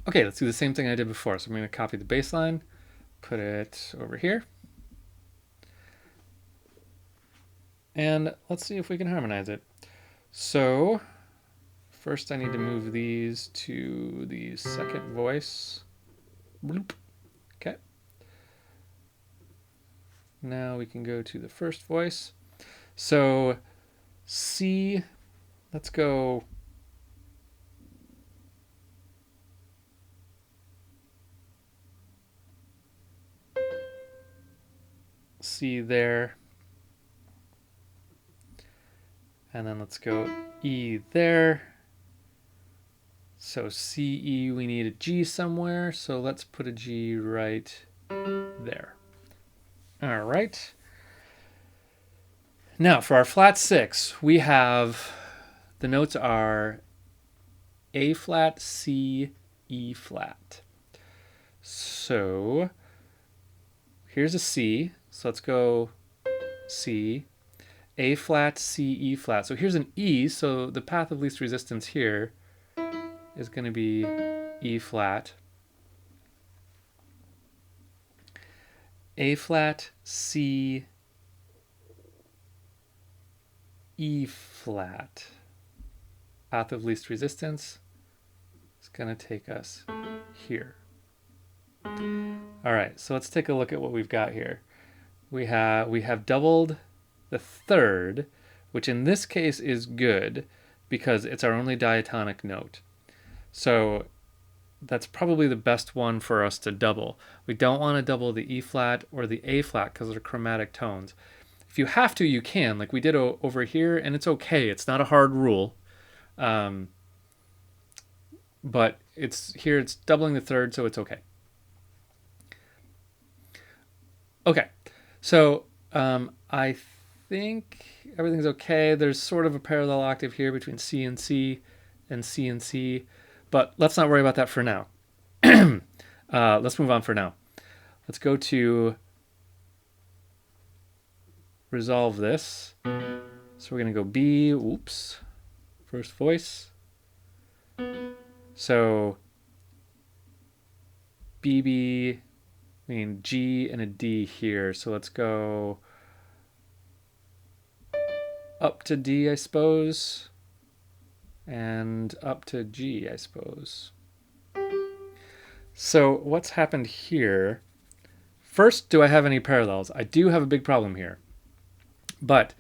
Okay, let's do the same thing I did before. So I'm going to copy the bass line, put it over here. And let's see if we can harmonize it. So first I need to move these to the second voice. Bloop. Okay. Now we can go to the first voice. So C, let's go C there. And then let's go E there. So C, E, we need a G somewhere. So let's put a G right there. All right. Now for our flat 6, we have, the notes are A flat, C, E flat. So here's a C. So let's go C, A flat, C, E flat. So here's an E. So the path of least resistance here is going to be E flat. A flat, C, E flat. Path of least resistance is going to take us here. All right, so let's take a look at what we've got here. We have doubled the third, which in this case is good because it's our only diatonic note. So that's probably the best one for us to double. We don't want to double the E flat or the A flat because they're chromatic tones. If you have to, you can, like we did over here, and it's okay. It's not a hard rule. But it's doubling the third, so it's okay. Okay, so I think everything's okay. There's sort of a parallel octave here between C and C and C and C, but let's not worry about that for now. Let's move on for now. Let's go to resolve this. So we're going to go B, oops, first voice. So B, B, I mean G and a D here. So let's go up to D, I suppose, and up to G, I suppose. So what's happened here? First, do I have any parallels? I do have a big problem here. But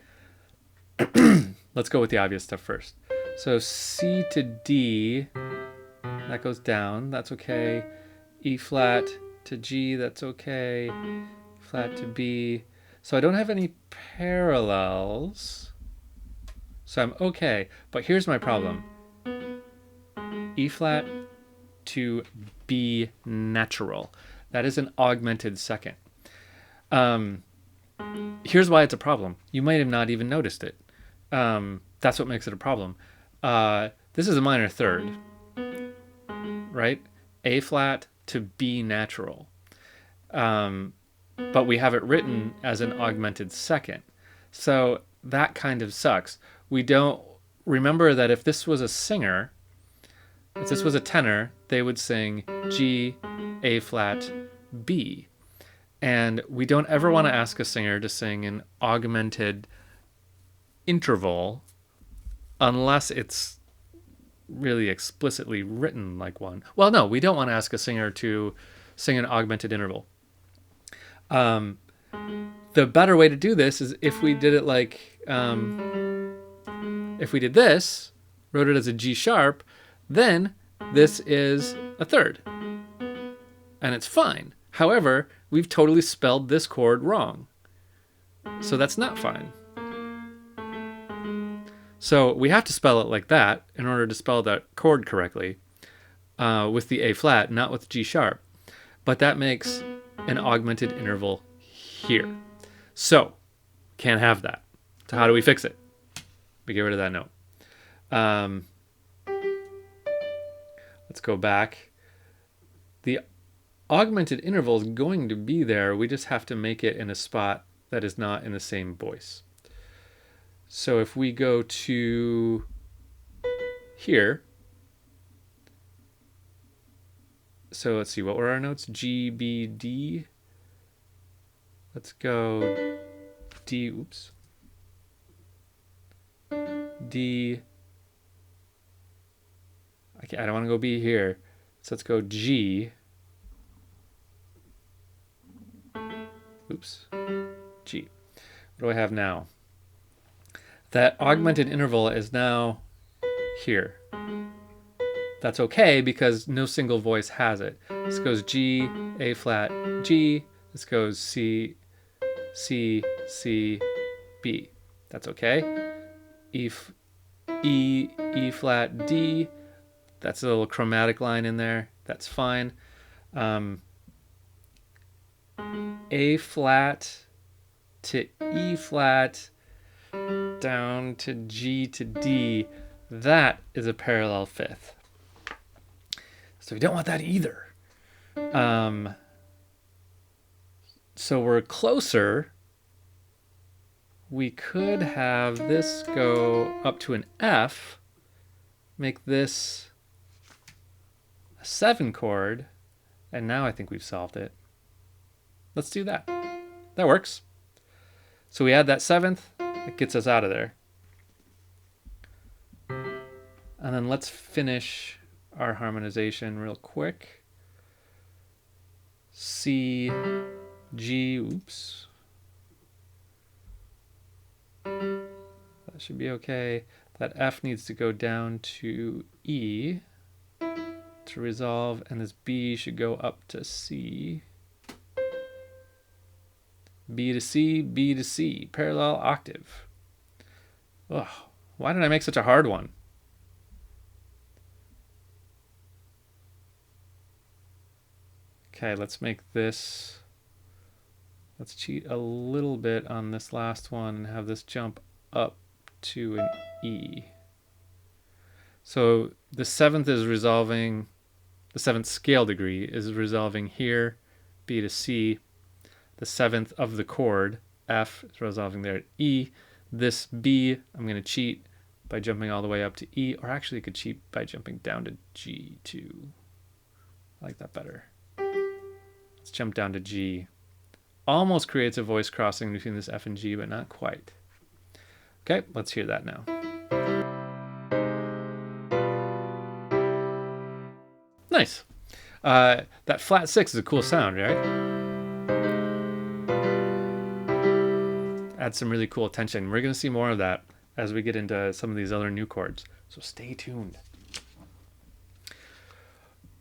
let's go with the obvious stuff first. So C to D, that goes down, that's okay. E flat to G, that's okay. Flat to B. So I don't have any parallels. So I'm okay, but here's my problem. E flat to B natural. That is an augmented second. Here's why it's a problem. You might have not even noticed it. That's what makes it a problem. This is a minor third, right? A flat to B natural. But we have it written as an augmented second. So that kind of sucks. We don't remember that if this was a singer, if this was a tenor, they would sing G, A flat, B. And we don't ever want to ask a singer to sing an augmented interval unless it's really explicitly written like one. Well, no, we don't want to ask a singer to sing an augmented interval. The better way to do this is if we did it like, if we did this, wrote it as a G sharp, then this is a third. And it's fine. However, we've totally spelled this chord wrong. So that's not fine. So we have to spell it like that in order to spell that chord correctly with the A flat, not with G sharp. But that makes an augmented interval here. So can't have that. So how do we fix it? We get rid of that note. Let's go back. The augmented interval is going to be there. We just have to make it in a spot that is not in the same voice. So if we go to here, So let's see, what were our notes? G, B, D. Let's go D, oops. D. Okay, I don't want to go B here. So let's go G. Oops. G. What do I have now? That augmented interval is now here. That's okay because no single voice has it. This goes G, A flat, G. This goes C, C, C, B. That's okay. E flat, D. That's a little chromatic line in there. That's fine. A flat to E flat down to G to D. That is a parallel fifth. So we don't want that either. So we're closer. We could have this go up to an F, make this a 7 chord, and now I think we've solved it. Let's do that. That works. So we add that 7th, it gets us out of there. And then let's finish our harmonization real quick. C, G, oops. That should be okay. That F needs to go down to E to resolve, and this B should go up to C. B to C, B to C, parallel octave. Ugh, why did I make such a hard one? Okay, let's make this, let's cheat a little bit on this last one and have this jump up to an E. So the 7th is resolving, the 7th scale degree is resolving here, B to C. The 7th of the chord, F, is resolving there at E. This B, I'm going to cheat by jumping all the way up to E, or actually I could cheat by jumping down to G too. I like that better. Let's jump down to G. Almost creates a voice crossing between this F and G, but not quite. Okay, let's hear that now. Nice. That flat 6 is a cool sound, right? Adds some really cool tension. We're going to see more of that as we get into some of these other new chords. So stay tuned.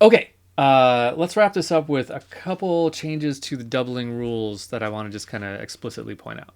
Okay. Let's wrap this up with a couple changes to the doubling rules that I want to just kind of explicitly point out.